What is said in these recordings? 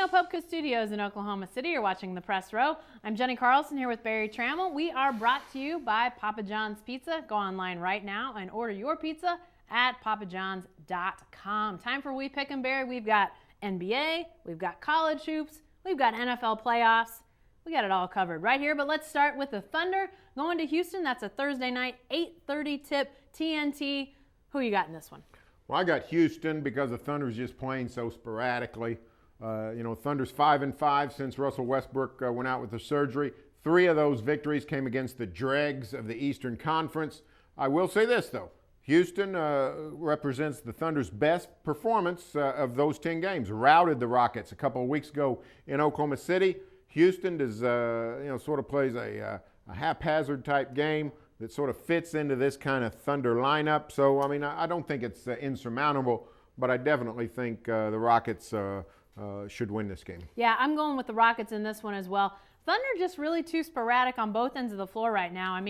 Popka Studios in Oklahoma City. You're watching the Press Row. I'm Jenny Carlson here with Barry Trammell. We are brought to you by Papa John's Pizza. Go online right now and order your pizza at papajohns.com. Time for We Pick 'em, Barry. We've got NBA, we've got college hoops, we've got NFL playoffs. We got it all covered right here, but let's start with the Thunder going to Houston. That's a Thursday night, 8:30 tip, TNT. Who you got in this one? Well, I got Houston because the Thunder's just playing so sporadically. Thunder's 5-5 since Russell Westbrook went out with the surgery. 3 of those victories came against the dregs of the Eastern Conference. I will say this, though. Houston represents the Thunder's best performance of those 10 games. Routed the Rockets a couple of weeks ago in Oklahoma City. Houston does, sort of plays a haphazard type game that sort of fits into this kind of Thunder lineup. So, I don't think it's insurmountable, but I definitely think the Rockets should win this game. Yeah, I'm going with the Rockets in this one as well. Thunder just really too sporadic on both ends of the floor right now.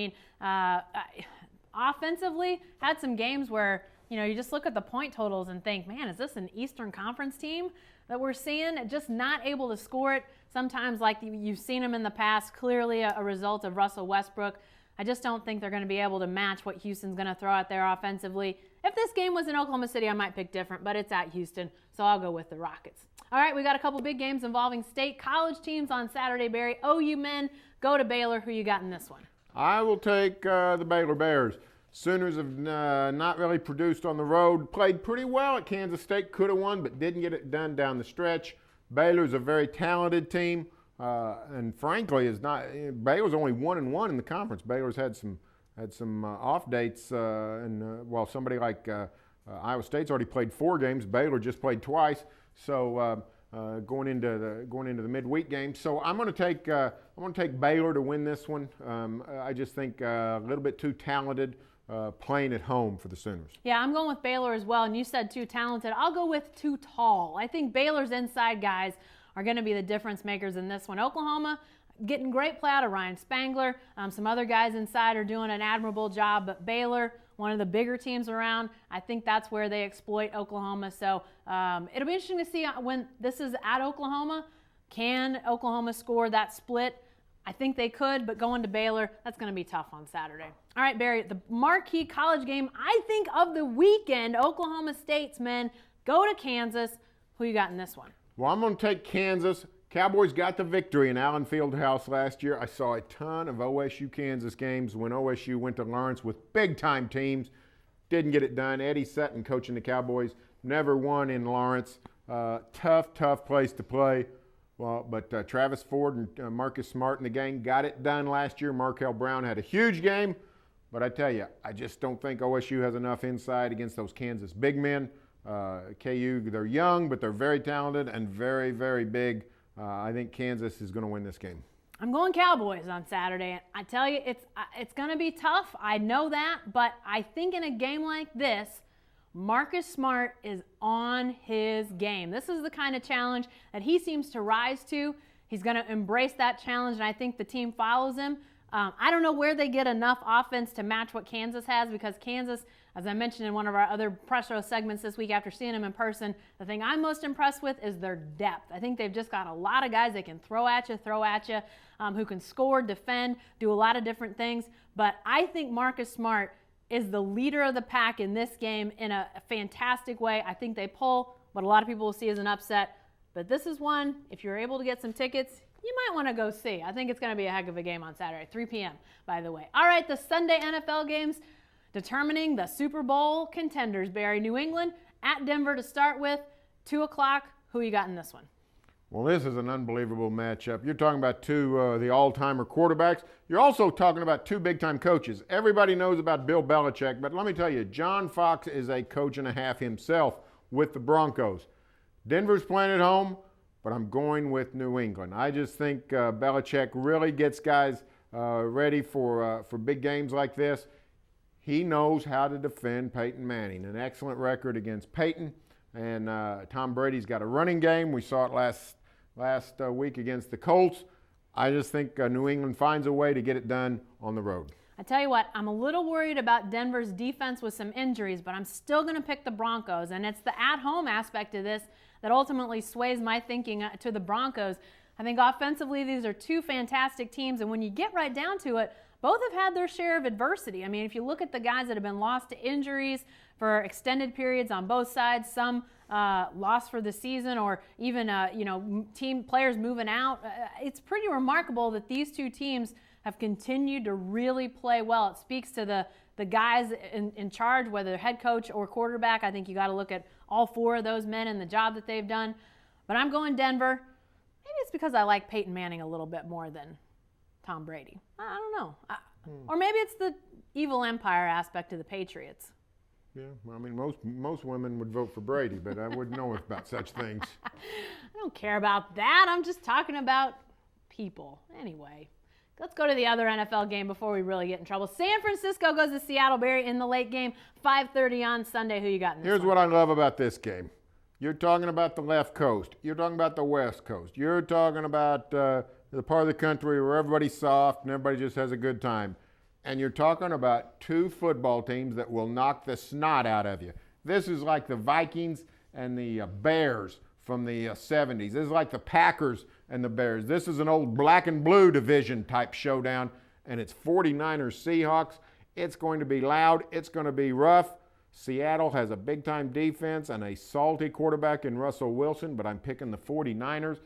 Offensively, had some games where, you just look at the point totals and think, man, is this an Eastern Conference team that we're seeing? Just not able to score it. Sometimes, like you've seen them in the past, clearly a result of Russell Westbrook. I just don't think they're going to be able to match what Houston's going to throw out there offensively. If this game was in Oklahoma City, I might pick different, but it's at Houston, so I'll go with the Rockets. All right, we got a couple big games involving state college teams on Saturday, Barry. OU men go to Baylor. Who you got in this one? I will take the Baylor Bears. Sooners have not really produced on the road. Played pretty well at Kansas State. Could have won, but didn't get it done down the stretch. Baylor's a very talented team, and frankly, Baylor's only 1-1 in the conference. Baylor's had some off dates, while somebody like Iowa State's already played 4 games, Baylor just played twice. So going into the midweek game, so I'm going to take Baylor to win this one. I just think a little bit too talented. Playing at home for the Sooners. Yeah, I'm going with Baylor as well, and you said too talented. I'll go with too tall. I think Baylor's inside guys are going to be the difference makers in this one. Oklahoma getting great play out of Ryan Spangler. Some other guys inside are doing an admirable job, but Baylor, one of the bigger teams around, I think that's where they exploit Oklahoma. So it'll be interesting to see when this is at Oklahoma. Can Oklahoma score that split? I think they could, but going to Baylor, that's going to be tough on Saturday. All right, Barry, the marquee college game, I think, of the weekend, Oklahoma State's men go to Kansas. Who you got in this one? Well, I'm going to take Kansas. Cowboys got the victory in Allen Fieldhouse last year. I saw a ton of OSU-Kansas games when OSU went to Lawrence with big-time teams. Didn't get it done. Eddie Sutton coaching the Cowboys never won in Lawrence. Tough place to play. Well, but Travis Ford and Marcus Smart and the gang got it done last year. Markel Brown had a huge game. But I tell you, I just don't think OSU has enough inside against those Kansas big men. KU, they're young, but they're very talented and very, very big. I think Kansas is going to win this game. I'm going Cowboys on Saturday. I tell you, it's going to be tough. I know that. But I think in a game like this, Marcus Smart is on his game. This is the kind of challenge that he seems to rise to. He's going to embrace that challenge, and I think the team follows him. I don't know where they get enough offense to match what Kansas has, because Kansas, as I mentioned in one of our other press row segments this week after seeing them in person, the thing I'm most impressed with is their depth. I think they've just got a lot of guys they can throw at you, who can score, defend, do a lot of different things. But I think Marcus Smart is the leader of the pack in this game in a fantastic way. I think they pull what a lot of people will see as an upset. But this is one, if you're able to get some tickets, you might want to go see. I think it's going to be a heck of a game on Saturday, 3 p.m., by the way. All right, the Sunday NFL games determining the Super Bowl contenders. Barry, New England at Denver to start with, 2 o'clock. Who you got in this one? Well, this is an unbelievable matchup. You're talking about 2 the all-timer quarterbacks. You're also talking about 2 big-time coaches. Everybody knows about Bill Belichick, but let me tell you, John Fox is a coach and a half himself with the Broncos. Denver's playing at home, but I'm going with New England. I just think Belichick really gets guys ready for big games like this. He knows how to defend Peyton Manning. An excellent record against Peyton, and Tom Brady's got a running game. We saw it last week against the Colts. I just think New England finds a way to get it done on the road. I tell you what, I'm a little worried about Denver's defense with some injuries, but I'm still going to pick the Broncos. And it's the at-home aspect of this that ultimately sways my thinking to the Broncos. I think offensively, these are two fantastic teams. And when you get right down to it, both have had their share of adversity. I mean, if you look at the guys that have been lost to injuries for extended periods on both sides, some lost for the season, or even team players moving out, it's pretty remarkable that these two teams have continued to really play well. It speaks to the guys in charge, whether head coach or quarterback. I think you got to look at all four of those men and the job that they've done. But I'm going Denver. Maybe it's because I like Peyton Manning a little bit more than Tom Brady. I don't know. Or maybe it's the evil empire aspect of the Patriots. Yeah, well, I mean, most women would vote for Brady, but I wouldn't know about such things. I don't care about that. I'm just talking about people. Anyway, let's go to the other NFL game before we really get in trouble. San Francisco goes to Seattle. Barry in the late game, 5:30 on Sunday. Who you got in this Here's one? what I love about this game. You're talking about the left coast. You're talking about the west coast. You're talking about the part of the country where everybody's soft and everybody just has a good time. And you're talking about two football teams that will knock the snot out of you. This is like the Vikings and the Bears from the 70s. This is like the Packers and the Bears. This is an old black and blue division type showdown, and it's 49ers Seahawks. It's going to be loud. It's going to be rough. Seattle has a big-time defense and a salty quarterback in Russell Wilson, but I'm picking the 49ers.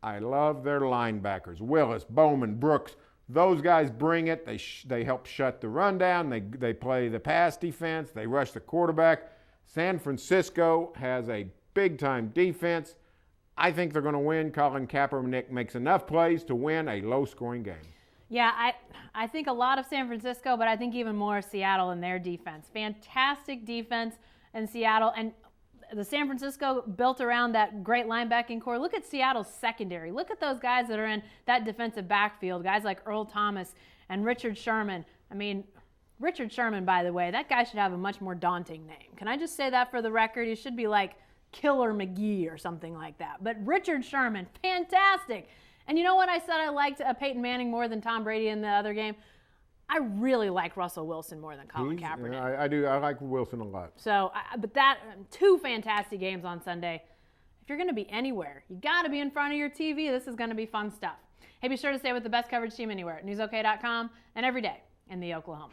I love their linebackers. Willis, Bowman, Brooks. Those guys bring it. They help shut the run down. They play the pass defense. They rush the quarterback. San Francisco has a big-time defense. I think they're going to win. Colin Kaepernick makes enough plays to win a low-scoring game. Yeah, I think a lot of San Francisco, but I think even more Seattle and their defense. Fantastic defense in Seattle. And the San Francisco built around that great linebacking core. Look at Seattle's secondary. Look at those guys that are in that defensive backfield, guys like Earl Thomas and Richard Sherman. I mean, Richard Sherman, by the way, that guy should have a much more daunting name. Can I just say that for the record? He should be like Killer McGee or something like that. But Richard Sherman, fantastic. And you know what I said I liked Peyton Manning more than Tom Brady in the other game? I really like Russell Wilson more than Colin Kaepernick. Yeah, I do. I like Wilson a lot. So, but that, two fantastic games on Sunday. If you're going to be anywhere, you got to be in front of your TV. This is going to be fun stuff. Hey, be sure to stay with the best coverage team anywhere at newsok.com and every day in the Oklahoma.